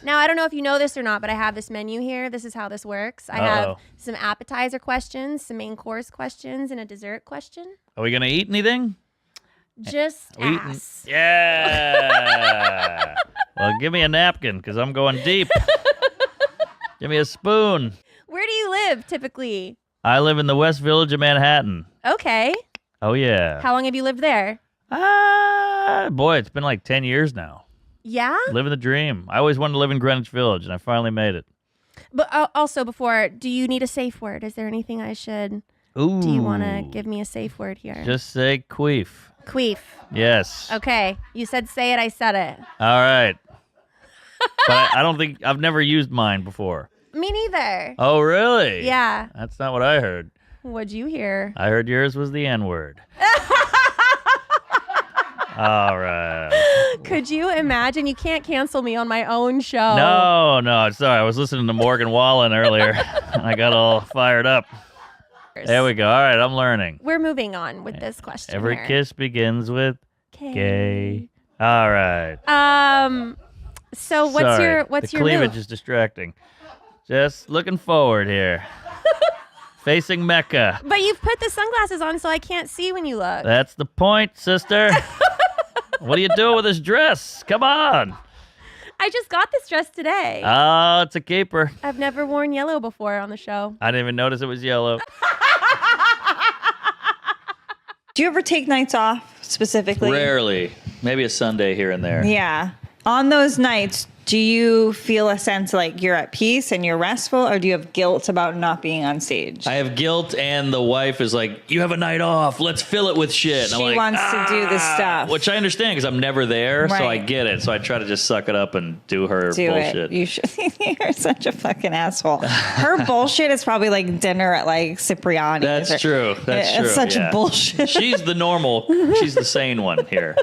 Now, I don't know if you know this or not, but I have this menu here. This is how this works. I have some appetizer questions, some main course questions, and a dessert question. Are we going to eat anything? Just ass. Yeah. Well, give me a napkin because I'm going deep. Give me a spoon. Where do you live typically? I live in the West Village of Manhattan. Okay. Oh, yeah. How long have you lived there? Boy, it's been like 10 years now. Yeah? Living the dream. I always wanted to live in Greenwich Village, and I finally made it. But also before, do you need a safe word? Is there anything I should... Ooh. Do you want to give me a safe word here? Just say queef. Queef. Yes. Okay. You said say it, I said it. All right. But I don't think... I've never used mine before. Me neither. Oh, really? Yeah. That's not what I heard. What'd you hear? I heard yours was the N-word. All right. Could you imagine? You can't cancel me on my own show. No. Sorry. I was listening to Morgan Wallen earlier, and I got all fired up. There we go. All right, I'm learning. We're moving on with this question. Every here. kiss begins with gay. All right. So what's Sorry, what's the your cleavage move? is distracting. Just looking forward here. Facing Mecca. But you've put the sunglasses on, so I can't see when you look. That's the point, sister. What are you doing with this dress? Come on. I just got this dress today. Oh, it's a keeper. I've never worn yellow before on the show. I didn't even notice it was yellow. Do you ever take nights off specifically? Rarely. Maybe a Sunday here and there. Yeah. On those nights, do you feel a sense like you're at peace and you're restful, or do you have guilt about not being on stage? I have guilt, and the wife is like, you have a night off. Let's fill it with shit. And She I'm like, wants to do the stuff. Which I understand because I'm never there, so I Right. get it. So I try to just suck it up and do her Do bullshit. it. You should. You're such a fucking asshole. Her bullshit is probably like dinner at like Cipriani's. That's true. That's true. It's such yeah. bullshit. She's the normal. She's the sane one here.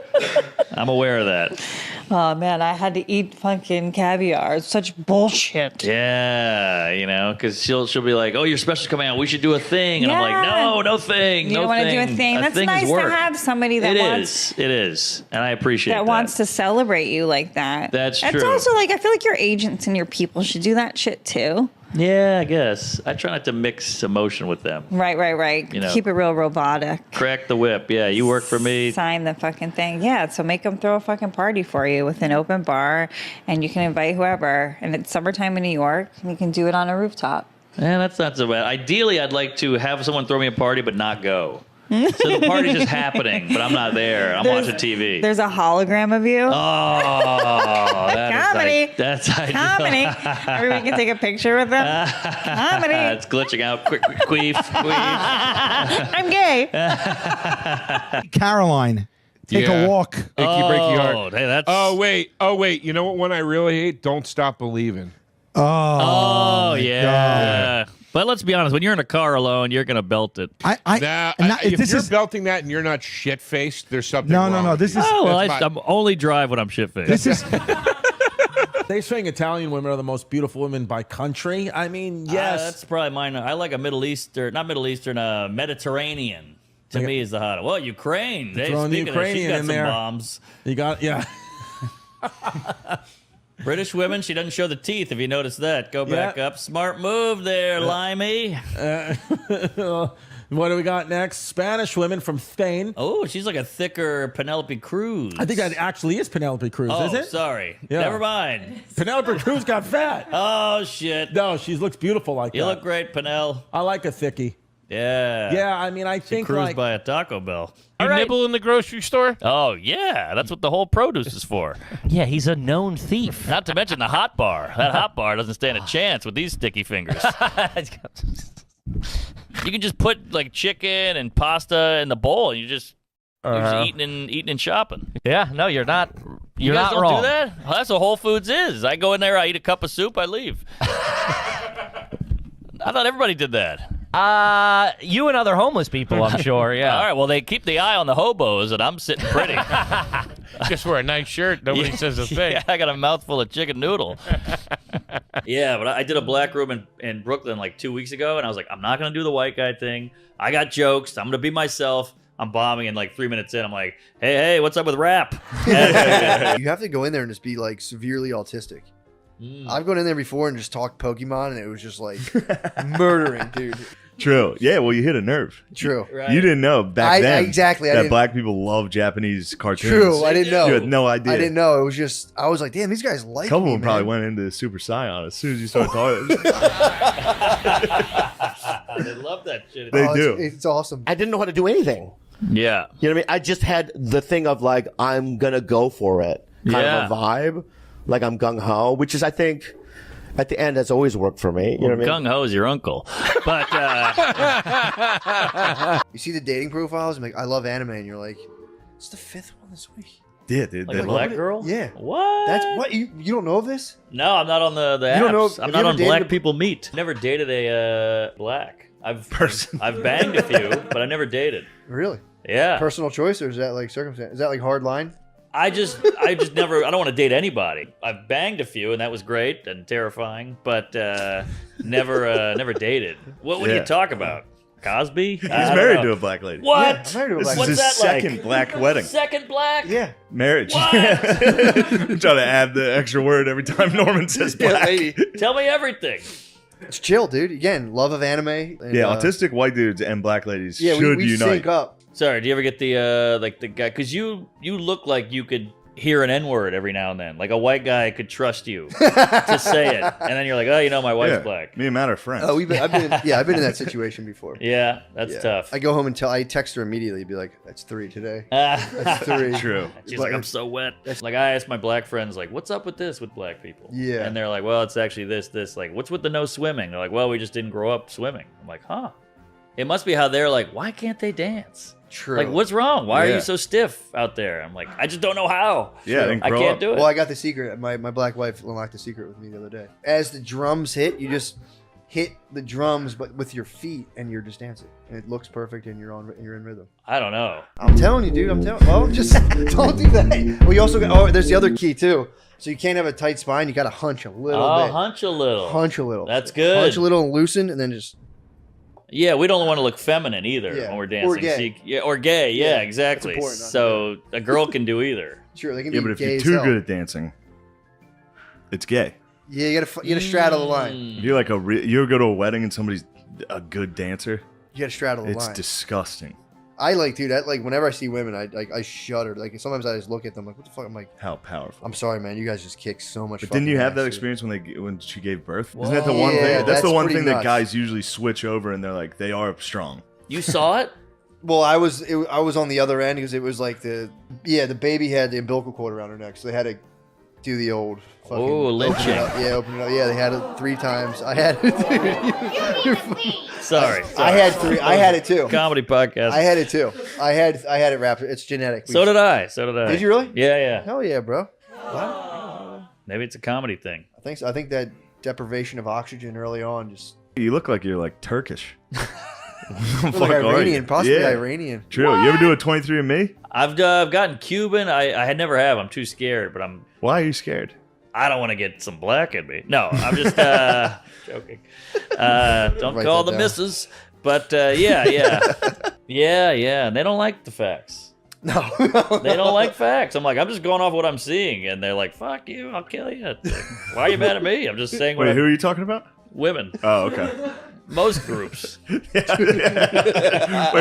I'm aware of that. Oh man, I had to eat fucking caviar. It's such bullshit. Yeah, because she'll be like, "Oh, your special's coming out. We should do a thing," and I'm like, Yeah. "No thing. You no don't want to do a thing. That's thing is nice to work." have somebody that It wants is. It is, and I appreciate that. wants to celebrate you like that. That's It's true. also like I feel like your agents and your people should do that shit too. Yeah, I guess I try not to mix emotion with them. Right. You know. Keep it real robotic. Crack the whip. Yeah, you work for me. Sign the fucking thing. Yeah, so make them throw a fucking party for you with an open bar, and you can invite whoever. And it's summertime in New York, and you can do it on a rooftop. Yeah, that's not so bad. Ideally, I'd like to have someone throw me a party but not go. So the party's just happening, but I'm not there. I'm watching TV. There's a hologram of you. Oh, Comedy. That's ideal. Comedy. Everyone can take a picture with them. Comedy. It's glitching out. Queef. I'm gay. Caroline, take Yeah. a walk. Icky breaky heart. Oh, hey, that's. Oh wait. You know what one I really hate? Don't Stop Believing. Oh, my yeah. But let's be honest. When you're in a car alone, you're gonna belt it. Nah, If this you're is belting that and you're not shit faced, there's something No, wrong. no, no, with this you. is- Oh, well, That's I'm only drive when I'm shit faced. this is They saying Italian women are the most beautiful women by country. I mean, yes. That's probably mine. I like a Mediterranean. To me, is the hottest. Well, Ukraine. They throwing the speaking of, she's Ukrainian got in some there. bombs. You got, yeah. British women, she doesn't show the teeth. If you notice that, go back up. Smart move there, Limey. What do we got next? Spanish women from Spain. Oh, she's like a thicker Penelope Cruz. I think that actually is Penelope Cruz, Oh, is it? sorry. Yeah. Never mind. Penelope Cruz got fat. Oh shit. No, she looks beautiful like You that. look great, Penel. I like a thickie. Yeah. Yeah, I mean, I think Cruised like by a Taco Bell. You nibble in the grocery store? Oh yeah, that's what the whole produce is for. Yeah, he's a known thief. Not to mention the hot bar. That hot bar doesn't stand a chance with these sticky fingers. You can just put like chicken and pasta in the bowl, and you're just eating and shopping. Yeah, no, you're not. You You're guys not don't wrong. do that? Well, that's what Whole Foods is. I go in there, I eat a cup of soup, I leave. I thought everybody did that. You and other homeless people, I'm sure. Yeah. All right, well, they keep the eye on the hobos, and I'm sitting pretty. Just wear a nice shirt. Nobody says a thing. Yeah, I got a mouthful of chicken noodle. Yeah, but I did a black room in Brooklyn like 2 weeks ago, and I was like, I'm not gonna do the white guy thing. I got jokes. I'm gonna be myself. I'm bombing, and like 3 minutes in, I'm like, hey, what's up with rap? You have to go in there and just be like severely autistic. I've gone in there before and just talked Pokemon, and it was just like murdering, dude. True. Yeah, well, you hit a nerve. True. Right. You didn't know back then exactly. that black people love Japanese cartoons. True. I didn't know. You had no idea. I didn't know. It was just, I was like, damn, these guys like A couple me, of them probably man. went into Super Saiyan as soon as you started talking. They love that shit. They do. It's awesome. I didn't know how to do anything. Yeah. You know what I mean? I just had the thing of like, I'm going to go for it kind of a vibe. Like I'm gung ho, which is, I think, at the end has always worked for me. You know what I mean? Gung ho is your uncle. But You see the dating profiles, and like, I love anime, and you're like, it's the 5th one this week. Yeah, dude. like They a love black it. girl? Yeah. What? That's what you don't know of this? No, I'm not on the apps. You don't know- I'm have not you ever on dated Black a- People Meet. Never dated a black. I've banged a few, but I never dated. Really? Yeah. Personal choice, or is that like circumstance? Is that like hard line? I just never. I don't want to date anybody. I've banged a few, and that was great and terrifying, but never dated. What do Yeah. you talk about? Cosby? He's married to a black lady. What? Yeah, I'm married to a This black is What's his that like? second black wedding. Second black? Yeah. Marriage. What? I'm trying to add the extra word every time Norman says black. lady. Tell me everything. It's chill, dude. Again, love of anime. And, Yeah, autistic white dudes and black ladies Yeah, should we unite. sync up. Sorry, do you ever get the like the guy? Because you look like you could hear an N-word every now and then. Like a white guy could trust you to say it, and then you're like, oh, my wife's Yeah, black. me and Matt are friends. Oh, I've been in that situation before. Yeah, that's Yeah. tough. I go home and I text her immediately, be like, "That's 3 today. That's That's 3." True. She's like, I'm so wet. Like I asked my black friends, like, what's up with this with black people? Yeah. And they're like, well, it's actually this. Like, what's with the no swimming? They're like, well, we just didn't grow up swimming. I'm like, huh. It must be how they're like, why can't they dance? True. Like, what's wrong? Why are Yeah. you so stiff out there? I'm like, I just don't know how. Yeah, they I grow can't up. do it. Well, I got the secret. My black wife unlocked the secret with me the other day. As the drums hit, you just hit the drums, but with your feet, and you're just dancing, and it looks perfect, and you're in rhythm. I don't know. I'm telling you, dude. I'm telling. Well, just don't do that. Well, you also got. Oh, there's the other key too. So you can't have a tight spine. You got to hunch a little bit. Hunch a little. Hunch a little. That's good. Hunch a little and loosen, and then just. Yeah, we don't want to look feminine either Yeah. when we're dancing. Or gay. Or gay. Yeah, Yeah, exactly. that's important, not So a girl can do either. Sure, they can Yeah, be but if gay you're as too hell. good at dancing, it's gay. Yeah, you gotta straddle the line. If you're like you ever go to a wedding and somebody's a good dancer, You gotta straddle the it's line. disgusting. I like, dude. Whenever I see women, I shudder. Like sometimes I just look at them like, what the fuck? I'm like, How powerful. I'm sorry, man. You guys just kick so much. But didn't you fucking have that ass, dude. experience when she gave birth? Isn't that the one Yeah, thing? That's that's the one pretty thing that nuts. guys usually switch over and they're like, they are strong. You saw it? Well, I was on the other end because it was like the baby had the umbilical cord around her neck, so they had to do the old fucking Oh, lynching. open it up. Yeah, they had it 3 times. I had it. Sorry. I had 3. I had it too. Comedy podcast. I had it too. I had it wrapped. It's genetic. So did I. Did you really? Yeah. Hell yeah, bro. Maybe it's a comedy thing. I think so. I think that deprivation of oxygen early on just You look like you're like Turkish. like Iranian, possibly Yeah. Iranian. True. You ever do a 23andMe? I've gotten Cuban. I had never have. I'm too scared, but Why are you scared? I don't want to get some black in me. No, I'm just joking. Don't Write call that the down. missus. But yeah. And they don't like the facts. No. They don't like facts. I'm like, I'm just going off what I'm seeing, and they're like, "Fuck you, I'll kill you." It's like, why are you mad at me? I'm just saying what Wait, who are you talking about? women. Oh, okay. Most groups. Wait,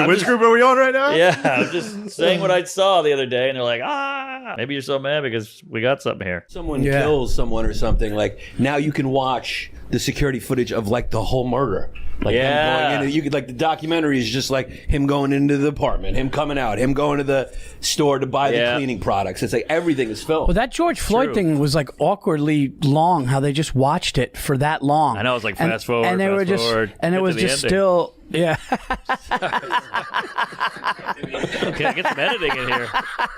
which group are we on right now? Yeah, I'm just saying what I saw the other day, and they're like, maybe you're so mad because we got something here. Someone kills someone or something, like now you can watch the security footage of like the whole murder. Like Yeah. him going into, you could like the documentary is just like him going into the apartment, him coming out, him going to the store to buy the Yeah. cleaning products. It's like everything is filmed. Well, that George Floyd thing was like awkwardly long. How they just watched it for that long. I know, it was like And- fast forward, and they fast were just, forward, and it get to was the just ending. still, yeah. Okay, get some editing in here.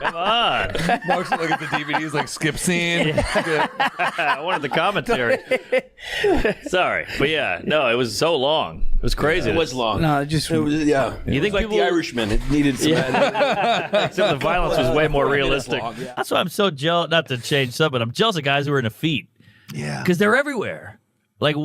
Come on. Mark's look at the DVDs like skip scene. I wanted the commentary. Sorry, but yeah, no, it was so long. It was crazy. It was long. No, it just It was, yeah. You think like people- the Irishman? It needed some. Except the violence was way more realistic. long, yeah. That's why I'm so jealous. Not to change something, but I'm jealous of guys who are in a feat. Yeah. Because they're everywhere. Like,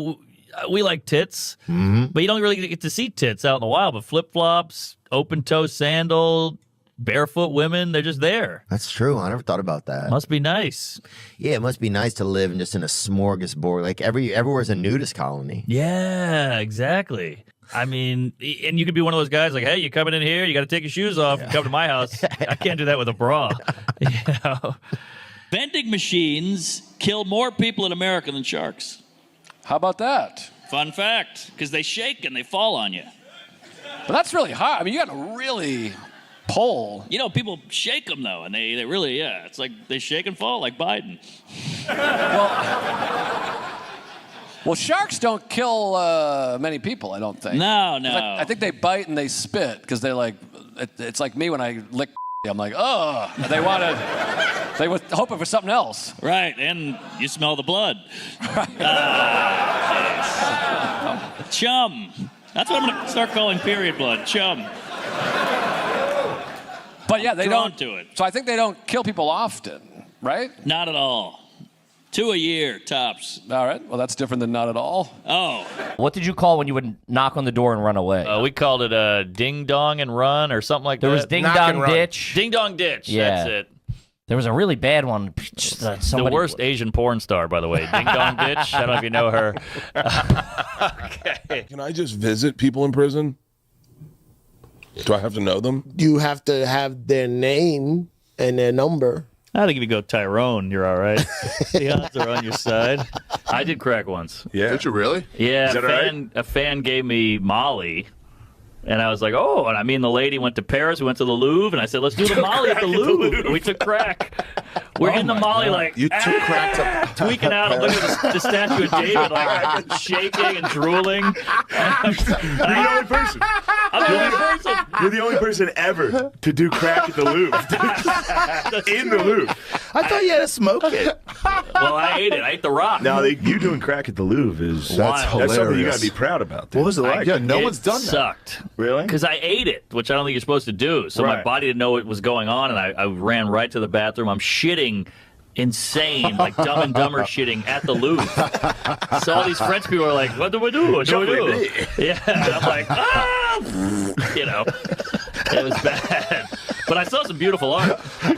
we like tits, but you don't really get to see tits out in the wild. But flip-flops, open-toe sandal, barefoot women, they're just there. That's true. I never thought about that. Must be nice. Yeah, it must be nice to live just in a smorgasbord. Like everywhere's a nudist colony. Yeah, exactly. I mean, and you could be one of those guys like, hey, you coming in here? You got to take your shoes off and come to my house. I can't do that with a bra. You know? Vending machines kill more people in America than sharks. How about that? Fun fact, because they shake and they fall on you. But that's really hard. I mean, you got to really pull. You know, people shake them, though, and they really, it's like they shake and fall like Biden. Well, sharks don't kill many people, I don't think. No. I think they bite and they spit because they like, it's like me when I lick I'm like, oh, they were hoping for something else. Right, and you smell the blood. Chum. That's what I'm going to start calling period blood, chum. But yeah, they Drawn don't. to it. So I think they don't kill people often, right? Not at all. 2 a year, tops. All right, well, that's different than not at all. Oh. What did you call when you would knock on the door and run away? We called it a ding dong and run or something like that. There was ding dong ditch. Ding dong ditch, Yeah. that's it. There was a really bad one. The worst Asian porn star, by the way. Ding Dong Ditch. I don't know if you know her. Okay. Can I just visit people in prison? Do I have to know them? You have to have their name and their number. I think if you go Tyrone, you're all right. The odds are on your side. I did crack once. Yeah. Did you really? Yeah, Is that a fan gave me Molly. And I was like, oh, and I mean, the lady went to Paris, we went to the Louvre, and I said, let's do the Molly at the Louvre. And we took crack. We're in the Molly, like, you took crack to tweaking out. I'm looking at the statue of David, like, shaking and drooling. You're the only person. I'm the only person. You're the only person ever to do crack at the Louvre. In the Louvre. I thought you had to smoke it. Well, I ate it. I ate the rock. Now, you doing crack at the Louvre is That's something you got to be proud about. What was it like? Yeah, no It one's done that. Sucked. Really? Because I ate it, which I don't think you're supposed to do. So my Right. body didn't know what was going on, and I ran right to the bathroom. I'm shitting insane, like Dumb and Dumber shitting at the Louvre. So all these French people are like, what do we do? What do we do? Yeah, and I'm like, ah! You know, it was bad. But I saw some beautiful art.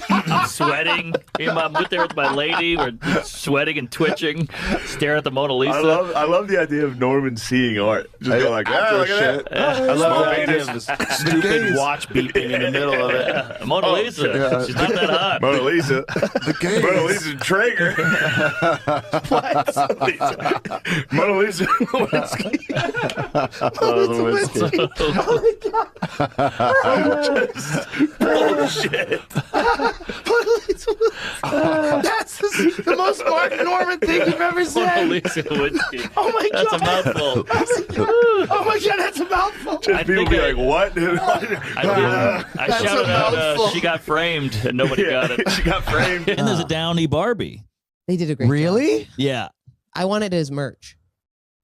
I'm sweating. I'm there with my lady. We're sweating and twitching, staring at the Mona Lisa. I love the idea of Norman seeing art. Just go like, ah, look at that. I love Small the idea penis. of this stupid watch beeping in the middle of it. Mona Lisa. yeah. She's not that hot. Mona Lisa. The gays. Mona Lisa Traeger. What? Mona Lisa Lewinsky. Bullshit. That's the most Mark Norman thing you've ever Mona said. Lisa Lewinsky. Oh my That's God. a mouthful. Oh my God, that's a mouthful. Just people be like, what? I shouted out, she got framed, and nobody got it. She got framed. And there's a Downey Barbie. They did a great job. Really? Yeah. I want it as merch.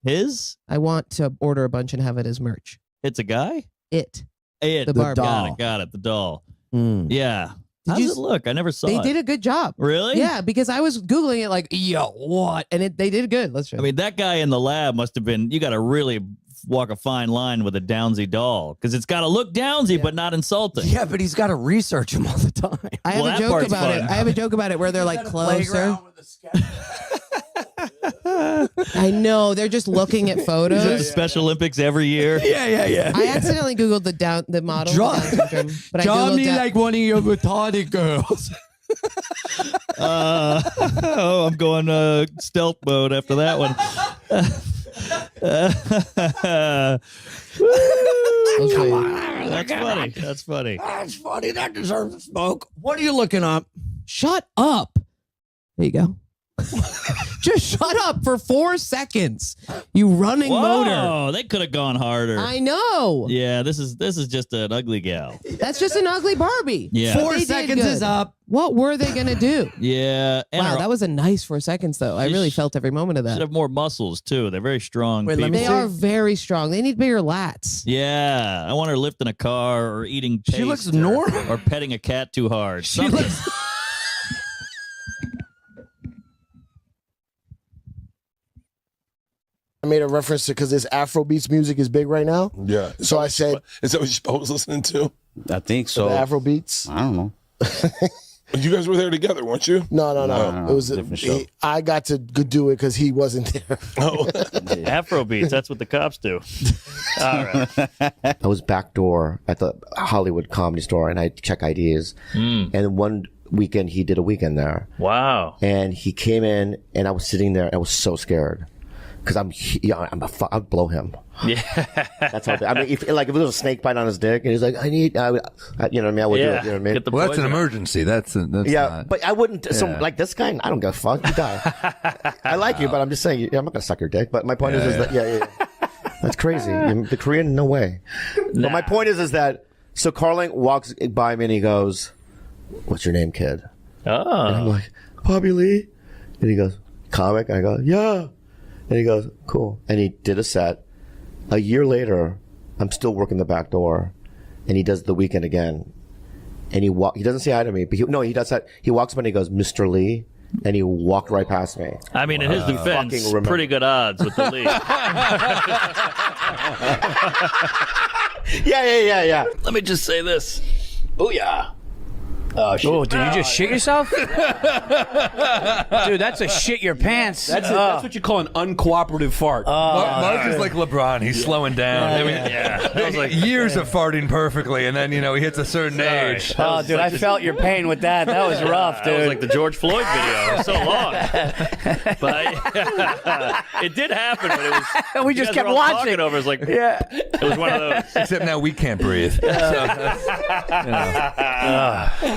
His? I want to order a bunch and have it as merch. It's a guy? It. The Barbie. doll. Got it. The doll. Mm. Yeah. Did How's you it look? I never saw They it. did a good job. Really? Yeah, because I was Googling it like, yo, what? And they did good. Let's show I mean, that guy in the lab must have been, you got to really walk a fine line with a Downsy doll because it's got to look Downsy, but not insulting. Yeah, but he's got to research him all the time. I have Well, a that joke part's about fun. it. I have a joke about it where they're like closer. I know. They're just looking at Is it the photos. Special Olympics every year? Yeah. I accidentally Googled the model. Draw- with Down syndrome, but Draw I Googled me Down- like one of your retarded girls. I'm going stealth mode after that one. Come on. That's funny. That's funny. That's funny. That deserves a smoke. What are you looking up? Shut up. There you go. Just shut up for 4 seconds. You running motor. Whoa, they could have gone harder. I know. Yeah, this is just an ugly gal. That's just an ugly Barbie. Yeah. But 4 they did seconds good. is up. What were they gonna do? Yeah, and Wow, that was a nice 4 seconds though. I She really felt every moment of should that. have more muscles too. They're very strong. Wait, let me people. They are very strong. They need bigger lats. Yeah, I want her lifting a car or eating paste She looks or- normal. or petting a cat too hard. She Something- looks. made a reference to because this Afrobeats music is big right now. Yeah. So I said, is that what Chappelle was listening to? I think so. The Afrobeats. I don't know. You guys were there together, weren't you? No. It was different show. I got to do it because he wasn't there. Oh, Afrobeats. That's what the cops do. All right. I was backdoor at the Hollywood Comedy Store, and I check IDs. And one weekend, he did a weekend there. Wow. And he came in, and I was sitting there, and I was so scared. Because I'd blow him. Yeah. That's how, I mean, if there was a snake bite on his dick, and he's like, you know what I mean? I would do it, you know what I mean? Well, that's an emergency. That's not. But I wouldn't, like this guy, I don't give a fuck, you die. I like you, but I'm just saying, I'm not going to suck your dick. But my point is that, that's crazy. The Korean, no way. Nah. But my point is that, so Carling walks by me and he goes, what's your name, kid? Oh. And I'm like, Bobby Lee. And he goes, comic? And I go, yeah. And he goes, cool. And he did a set. A year later, I'm still working the back door, and he does the weekend again. And he doesn't say hi to me, but he does that. He walks by and he goes, Mr. Lee, and he walked right past me. I mean, in his defense, pretty good odds with the Lee. Yeah. Let me just say this. Booyah. Oh, did you just shit yourself? Dude, that's a shit your pants. That's what you call an uncooperative fart. Mark is like LeBron. He's slowing down. I mean, That was like years of farting perfectly, and then he hits a certain age. Oh, dude, I felt your pain with that. That was rough, dude. That was like the George Floyd video. So long. But it did happen, but it was. We you just guys kept were all watching. talking over. It's like, Yeah. it was one of those. Except now we can't breathe.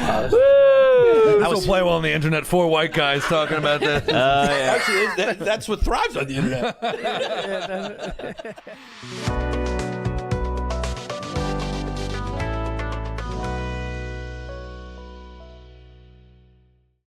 This will play well on the internet. 4 white guys talking about this. Actually, that's what thrives on the internet.